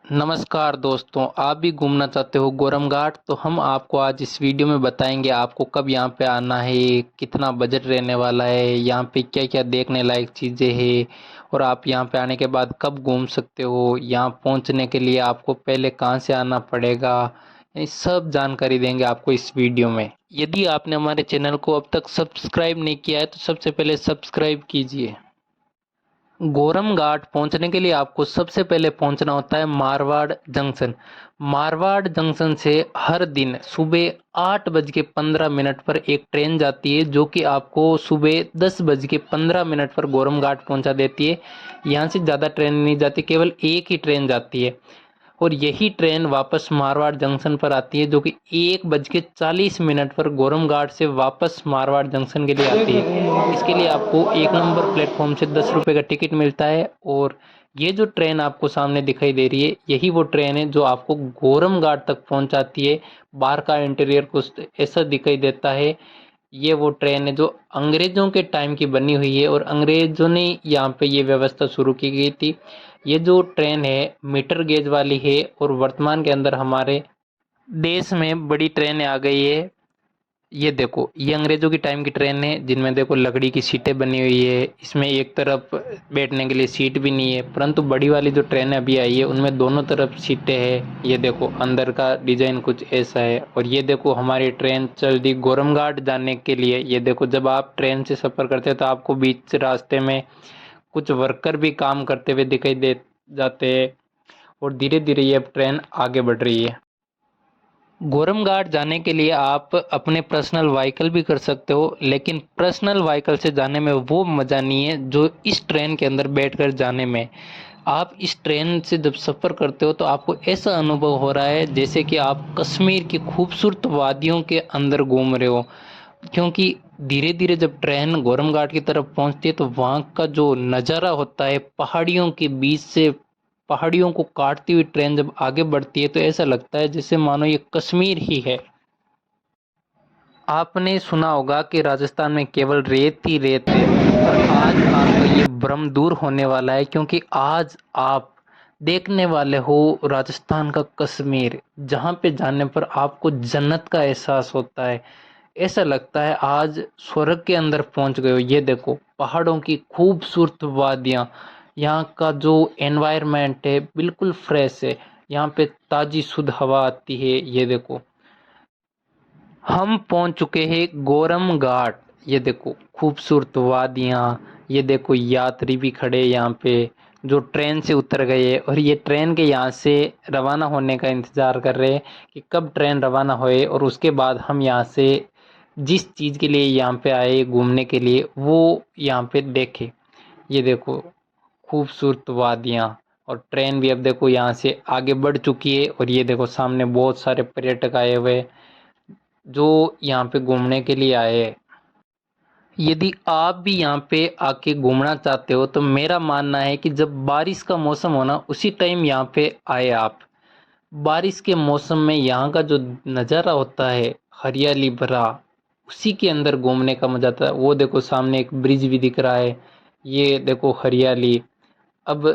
नमस्कार दोस्तों, आप भी घूमना चाहते हो गोरम घाट? तो हम आपको आज इस वीडियो में बताएंगे आपको कब यहाँ पे आना है, कितना बजट रहने वाला है, यहाँ पे क्या क्या देखने लायक चीज़ें हैं और आप यहाँ पे आने के बाद कब घूम सकते हो। यहाँ पहुँचने के लिए आपको पहले कहाँ से आना पड़ेगा, ये सब जानकारी देंगे आपको इस वीडियो में। यदि आपने हमारे चैनल को अब तक सब्सक्राइब नहीं किया है तो सबसे पहले सब्सक्राइब कीजिए। गोरम घाट पहुंचने के लिए आपको सबसे पहले पहुंचना होता है मारवाड़ जंक्शन। मारवाड़ जंक्शन से हर दिन सुबह 8:15 पर एक ट्रेन जाती है जो कि आपको सुबह 10:15 पर गोरम घाट पहुंचा देती है। यहाँ से ज़्यादा ट्रेन नहीं जाती, केवल एक ही ट्रेन जाती है और यही ट्रेन वापस मारवाड़ जंक्शन पर आती है जो कि 1:40 पर गोरम घाट से वापस मारवाड़ जंक्शन के लिए आती है। इसके लिए आपको 1 नंबर प्लेटफॉर्म से 10 रुपये का टिकट मिलता है और ये जो ट्रेन आपको सामने दिखाई दे रही है यही वो ट्रेन है जो आपको गोरम घाट तक पहुंचाती है। बाहर का इंटीरियर कुछ ऐसा दिखाई देता है। ये वो ट्रेन है जो अंग्रेज़ों के टाइम की बनी हुई है और अंग्रेज़ों ने यहाँ पे ये व्यवस्था शुरू की गई थी। ये जो ट्रेन है मीटर गेज वाली है और वर्तमान के अंदर हमारे देश में बड़ी ट्रेनें आ गई है। ये देखो, ये अंग्रेज़ों की टाइम की ट्रेन है जिनमें देखो लकड़ी की सीटें बनी हुई है। इसमें एक तरफ बैठने के लिए सीट भी नहीं है, परंतु बड़ी वाली जो ट्रेन अभी आई है उनमें दोनों तरफ सीटें हैं। ये देखो अंदर का डिज़ाइन कुछ ऐसा है और ये देखो हमारी ट्रेन चल दी गोरम घाट जाने के लिए। ये देखो, जब आप ट्रेन से सफ़र करते हैं तो आपको बीच रास्ते में कुछ वर्कर भी काम करते हुए दिखाई दे जाते हैं और धीरे धीरे ये अब ट्रेन आगे बढ़ रही है। गोरम घाट जाने के लिए आप अपने पर्सनल व्हीकल भी कर सकते हो, लेकिन पर्सनल व्हीकल से जाने में वो मज़ा नहीं है जो इस ट्रेन के अंदर बैठकर जाने में। आप इस ट्रेन से जब सफ़र करते हो तो आपको ऐसा अनुभव हो रहा है जैसे कि आप कश्मीर की खूबसूरत वादियों के अंदर घूम रहे हो, क्योंकि धीरे धीरे जब ट्रेन गोरम घाट की तरफ पहुंचती है तो वहाँ का जो नज़ारा होता है, पहाड़ियों के बीच से पहाड़ियों को काटती हुई ट्रेन जब आगे बढ़ती है तो ऐसा लगता है जैसे मानो ये कश्मीर ही है। आपने सुना होगा कि राजस्थान में केवल रेत ही रेत है, पर आज आपका ये भ्रम दूर होने वाला है, क्योंकि आज आप देखने वाले हो राजस्थान का कश्मीर, जहाँ पे जाने पर आपको जन्नत का एहसास होता है। ऐसा लगता है आज स्वर्ग के अंदर पहुंच गए हो। ये देखो पहाड़ों की खूबसूरत वादियाँ, यहाँ का जो एनवायरनमेंट है बिल्कुल फ्रेश है, यहाँ पे ताज़ी शुद्ध हवा आती है। ये देखो हम पहुंच चुके हैं गोरम घाट। ये देखो खूबसूरत वादियाँ, ये देखो यात्री भी खड़े यहाँ पे जो ट्रेन से उतर गए हैं और ये ट्रेन के यहाँ से रवाना होने का इंतज़ार कर रहे हैं कि कब ट्रेन रवाना होए और उसके बाद हम यहाँ से जिस चीज़ के लिए यहाँ पे आए घूमने के लिए वो यहाँ पे देखें। ये देखो खूबसूरत वादियाँ और ट्रेन भी अब देखो यहाँ से आगे बढ़ चुकी है और ये देखो सामने बहुत सारे पर्यटक आए हुए हैं जो यहाँ पे घूमने के लिए आए हैं। यदि आप भी यहाँ पे आके घूमना चाहते हो तो मेरा मानना है कि जब बारिश का मौसम हो ना उसी टाइम यहाँ पे आए आप। बारिश के मौसम में यहाँ का जो नज़ारा होता है हरियाली भरा, उसी के अंदर घूमने का मज़ा आता है। वो देखो सामने एक ब्रिज भी दिख रहा है, ये देखो हरियाली। अब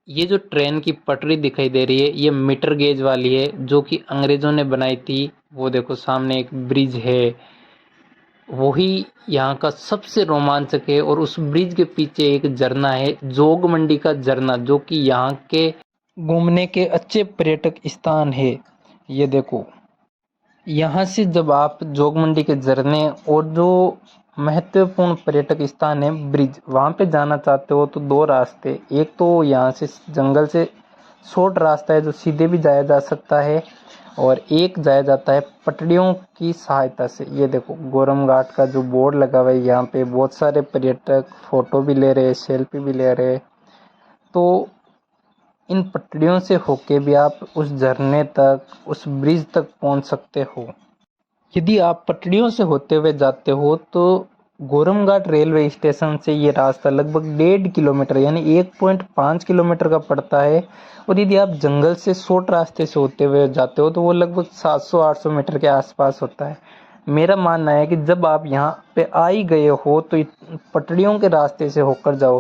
ये जो ट्रेन की पटरी दिखाई दे रही है ये मीटर गेज वाली है जो कि अंग्रेज़ों ने बनाई थी। वो देखो सामने एक ब्रिज है, वही यहाँ का सबसे रोमांचक है और उस ब्रिज के पीछे एक झरना है, जोगमंडी का झरना, जो कि यहाँ के घूमने के अच्छे पर्यटक स्थान है। ये देखो यहाँ से जब आप जोगमंडी के झरने और जो महत्वपूर्ण पर्यटक स्थान है ब्रिज, वहाँ पे जाना चाहते हो तो दो रास्ते, एक तो यहाँ से जंगल से शॉर्ट रास्ता है जो सीधे भी जाया जा सकता है और एक जाया जाता है पटरियों की सहायता से। ये देखो गोरम घाट का जो बोर्ड लगा हुआ है, यहाँ पे बहुत सारे पर्यटक फोटो भी ले रहे हैं, सेल्फी भी ले रहे हैं। तो इन पटरियों से होके भी आप उस झरने तक, उस ब्रिज तक पहुंच सकते हो। यदि आप पटरियों से होते हुए जाते हो तो गोरम घाट रेलवे स्टेशन से ये रास्ता लगभग 1.5 किलोमीटर यानी 1.5 किलोमीटर का पड़ता है और यदि आप जंगल से शॉर्ट रास्ते से होते हुए जाते हो तो वो लगभग 700-800 मीटर के आसपास होता है। मेरा मानना है कि जब आप यहाँ पे आ ही गए हो तो पटरियों के रास्ते से होकर जाओ,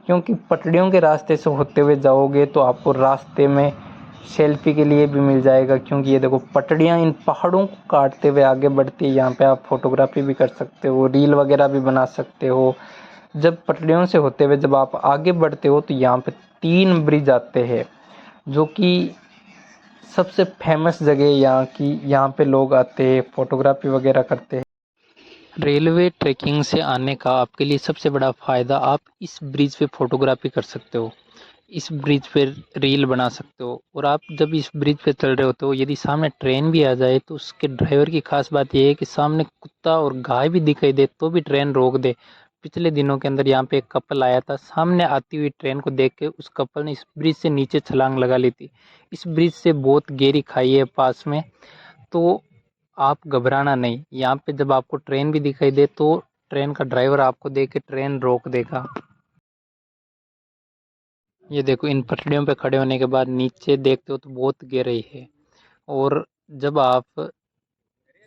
क्योंकि पटरियों के रास्ते से होते हुए जाओगे तो आपको रास्ते में सेल्फी के लिए भी मिल जाएगा, क्योंकि ये देखो पटड़ियाँ इन पहाड़ों को काटते हुए आगे बढ़ती है। यहाँ पे आप फोटोग्राफी भी कर सकते हो, रील वगैरह भी बना सकते हो। जब पटड़ियों से होते हुए जब आप आगे बढ़ते हो तो यहाँ पे 3 ब्रिज आते हैं, जो कि सबसे फेमस जगह यहाँ की। यहाँ पे लोग आते हैं, फोटोग्राफी वगैरह करते हैं। रेलवे ट्रैकिंग से आने का आपके लिए सबसे बड़ा फ़ायदा, आप इस ब्रिज पे फोटोग्राफी कर सकते हो, इस ब्रिज पे रील बना सकते हो। और आप जब इस ब्रिज पे चल रहे होते हो, यदि सामने ट्रेन भी आ जाए तो उसके ड्राइवर की खास बात यह है कि सामने कुत्ता और गाय भी दिखाई दे तो भी ट्रेन रोक दे। पिछले दिनों के अंदर यहाँ पे एक कपल आया था, सामने आती हुई ट्रेन को देख के उस कपल ने इस ब्रिज से नीचे छलांग लगा ली थी। इस ब्रिज से बहुत गहरी खाई है पास में, तो आप घबराना नहीं। यहाँ पे जब आपको ट्रेन भी दिखाई दे तो ट्रेन का ड्राइवर आपको देख के ट्रेन रोक देगा। ये देखो, इन पटरियों पे खड़े होने के बाद नीचे देखते हो तो बहुत गहराई है। और जब आप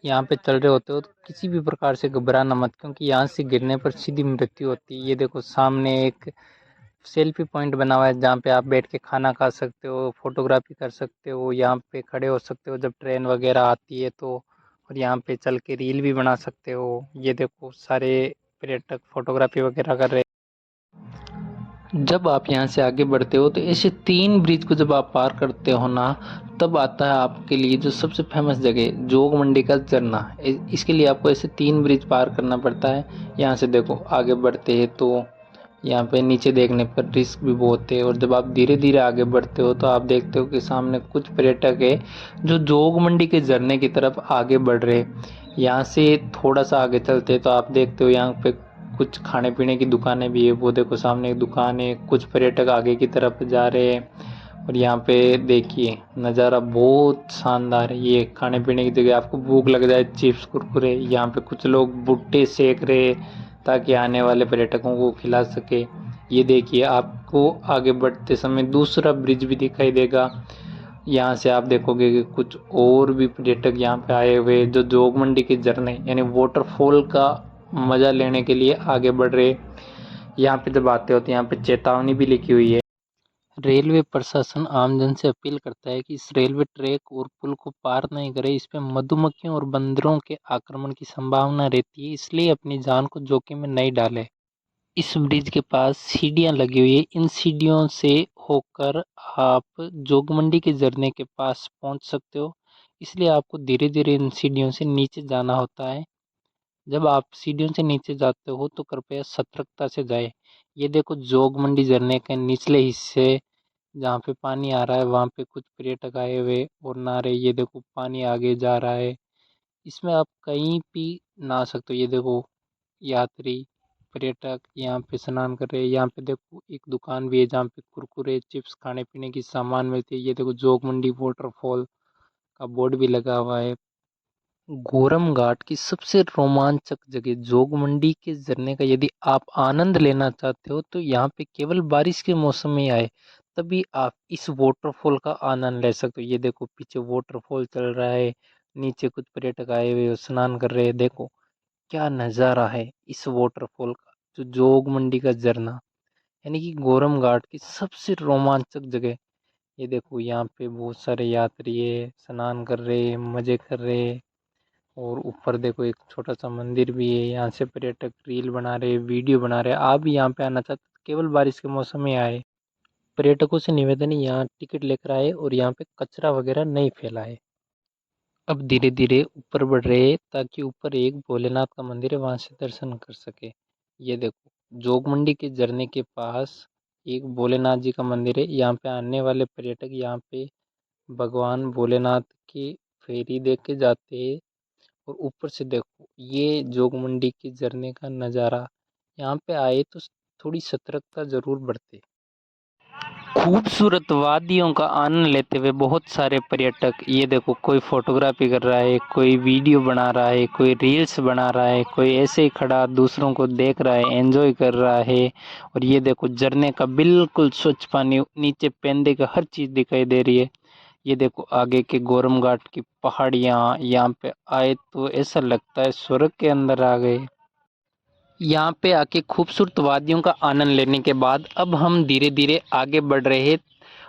यहाँ पे चल रहे होते हो तो किसी भी प्रकार से घबराना मत, क्योंकि यहाँ से गिरने पर सीधी मृत्यु होती है। ये देखो, सामने एक सेल्फी पॉइंट बना हुआ है जहाँ पे आप बैठ के खाना खा सकते हो, फोटोग्राफी कर सकते हो, यहाँ पे खड़े हो सकते हो जब ट्रेन वगैरह आती है तो। और यहाँ पे चल के रील भी बना सकते हो। ये देखो, सारे पर्यटक फोटोग्राफी वगैरह कर रहे हैं। जब आप यहाँ से आगे बढ़ते हो तो ऐसे 3 ब्रिज को जब आप पार करते हो ना, तब आता है आपके लिए जो सबसे फेमस जगह, जोग मंडी का झरना। इसके लिए आपको ऐसे 3 ब्रिज पार करना पड़ता है। यहाँ से देखो आगे बढ़ते हैं तो यहाँ पे नीचे देखने पर रिस्क भी बहुत है। और जब आप धीरे धीरे आगे बढ़ते हो तो आप देखते हो कि सामने कुछ पर्यटक है जो जोग मंडी के झरने की तरफ आगे बढ़ रहे हैं। यहाँ से थोड़ा सा आगे चलते तो आप देखते हो यहाँ पे कुछ खाने पीने की दुकानें भी है। वो देखो, सामने एक दुकान है, कुछ पर्यटक आगे की तरफ जा रहे हैं। और यहाँ पे देखिए नज़ारा बहुत शानदार है। ये खाने पीने की जगह, आपको भूख लग जाए, चिप्स कुरकुरे, यहाँ पे कुछ लोग भुट्टे सेक रहे ताकि आने वाले पर्यटकों को खिला सके। ये देखिए, आपको आगे बढ़ते समय दूसरा ब्रिज भी दिखाई देगा। यहाँ से आप देखोगे कि कुछ और भी पर्यटक यहाँ पे आए हुए जो जोग मंडी के झरने यानी वाटरफॉल का मज़ा लेने के लिए आगे बढ़ रहे। यहाँ पे जब आते हो तो यहाँ पे चेतावनी भी लिखी हुई है। रेलवे प्रशासन आमजन से अपील करता है कि इस रेलवे ट्रैक और पुल को पार नहीं करें। इस पे मधुमक्खियों और बंदरों के आक्रमण की संभावना रहती है, इसलिए अपनी जान को जोखिम में नहीं डालें। इस ब्रिज के पास सीढ़ियाँ लगी हुई है, इन सीढ़ियों से होकर आप जोगमंडी के झरने के पास पहुंच सकते हो। इसलिए आपको धीरे धीरे इन सीढ़ियों से नीचे जाना होता है। जब आप सीढ़ियों से नीचे जाते हो तो कृपया सतर्कता से जाएं। ये देखो, जोगमंडी झरने के निचले हिस्से जहाँ पे पानी आ रहा है वहाँ पे कुछ पर्यटक आए हुए और नहा रहे। ये देखो, पानी आगे जा रहा है, इसमें आप कहीं भी नहा सकते हो। ये देखो, यात्री पर्यटक यहाँ पे स्नान कर रहे हैं। यहाँ पे देखो एक दुकान भी है जहाँ पे कुरकुरे चिप्स खाने पीने की सामान मिलती है। ये देखो, जोगमंडी वाटरफॉल का बोर्ड भी लगा हुआ है। गोरम घाट की सबसे रोमांचक जगह जोगमंडी के झरने का यदि आप आनंद लेना चाहते हो तो यहाँ पे केवल बारिश के मौसम में आए, तभी आप इस वाटरफॉल का आनंद ले सकते हो। ये देखो, पीछे वाटरफॉल चल रहा है, नीचे कुछ पर्यटक आए हुए हैं, स्नान कर रहे हैं। देखो क्या नज़ारा है इस वाटरफॉल का, जो जोग मंडी का झरना यानी कि गोरम घाट की सबसे रोमांचक जगह। ये देखो, यहाँ पे बहुत सारे यात्री है, स्नान कर रहे हैं, मजे कर रहे हैं। और ऊपर देखो एक छोटा सा मंदिर भी है, यहाँ से पर्यटक रील बना रहे, वीडियो बना रहे। आप भी यहाँ पे आना चाहते हो तो केवल बारिश के मौसम में आए। पर्यटकों से निवेदन है, यहाँ टिकट लेकर आए और यहाँ पे कचरा वगैरह नहीं फैलाए। अब धीरे धीरे ऊपर बढ़ रहे हैं ताकि ऊपर एक भोलेनाथ का मंदिर है, वहां से दर्शन कर सके। ये देखो, जोगमंडी के झरने के पास एक भोलेनाथ जी का मंदिर है। यहाँ पे आने वाले पर्यटक यहाँ पे भगवान भोलेनाथ की फेरी देख के जाते हैं। और ऊपर से देखो ये जोगमंडी के झरने का नज़ारा। यहाँ पे आए तो थोड़ी सतर्कता जरूर बरते। खूबसूरत वादियों का आनंद लेते हुए बहुत सारे पर्यटक, ये देखो, कोई फोटोग्राफी कर रहा है, कोई वीडियो बना रहा है, कोई रील्स बना रहा है, कोई ऐसे ही खड़ा दूसरों को देख रहा है, एंजॉय कर रहा है। और ये देखो, झरने का बिल्कुल स्वच्छ पानी, नीचे पेंदे का हर चीज़ दिखाई दे रही है। ये देखो आगे के गोरम घाट की पहाड़ियाँ, यहाँ पे आए तो ऐसा लगता है स्वर्ग के अंदर आ गए। यहाँ पे आके खूबसूरत वादियों का आनंद लेने के बाद अब हम धीरे धीरे आगे बढ़ रहे हैं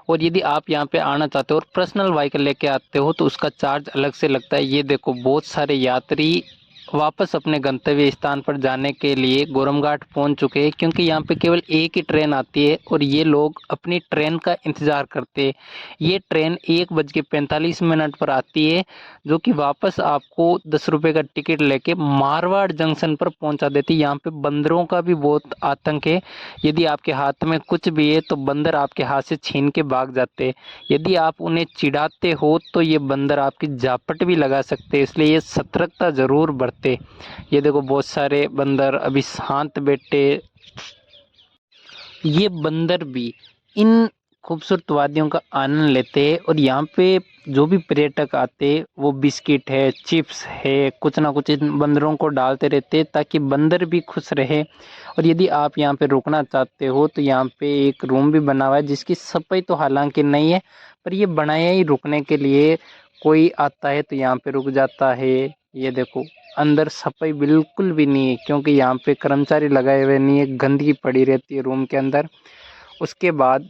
और यदि आप यहाँ पे आना चाहते हो और पर्सनल व्हीकल लेके आते हो तो उसका चार्ज अलग से लगता है। ये देखो बहुत सारे यात्री वापस अपने गंतव्य स्थान पर जाने के लिए गोरमघाट पहुंच चुके हैं, क्योंकि यहाँ पे केवल एक ही ट्रेन आती है और ये लोग अपनी ट्रेन का इंतज़ार करते हैं। ये ट्रेन 1:45 पर आती है, जो कि वापस आपको 10 रुपये का टिकट लेके मारवाड़ जंक्शन पर पहुंचा देती है। यहाँ पे बंदरों का भी बहुत आतंक है। यदि आपके हाथ में कुछ भी है तो बंदर आपके हाथ से छीन के भाग जाते हैं। यदि आप उन्हें चिढ़ाते हो तो ये बंदर आपकी झापट भी लगा सकते हैं, इसलिए ये सतर्कता जरूर बरते। ये देखो बहुत सारे बंदर अभी शांत बैठे। ये बंदर भी इन खूबसूरत वादियों का आनंद लेते हैं और यहाँ पे जो भी पर्यटक आते हैं वो बिस्किट है, चिप्स है, कुछ ना कुछ इन बंदरों को डालते रहते हैं ताकि बंदर भी खुश रहे। और यदि आप यहाँ पे रुकना चाहते हो तो यहाँ पे एक रूम भी बना हुआ है, जिसकी सफाई तो हालांकि नहीं है, पर ये बनाया ही रुकने के लिए। कोई आता है तो यहाँ पे रुक जाता है। ये देखो अंदर सफाई बिल्कुल भी नहीं है, क्योंकि यहाँ पे कर्मचारी लगाए हुए नहीं है, गंदगी पड़ी रहती है रूम के अंदर। उसके बाद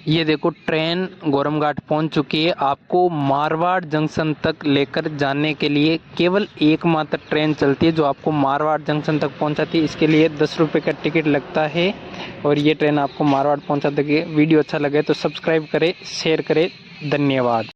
ये देखो ट्रेन गोरमघाट पहुंच चुकी है। आपको मारवाड़ जंक्शन तक लेकर जाने के लिए केवल एकमात्र ट्रेन चलती है जो आपको मारवाड़ जंक्शन तक पहुंचाती है। इसके लिए 10 रुपये का टिकट लगता है और ये ट्रेन आपको मारवाड़ पहुंचा देगी। वीडियो अच्छा लगे तो सब्सक्राइब करें, शेयर करें। धन्यवाद।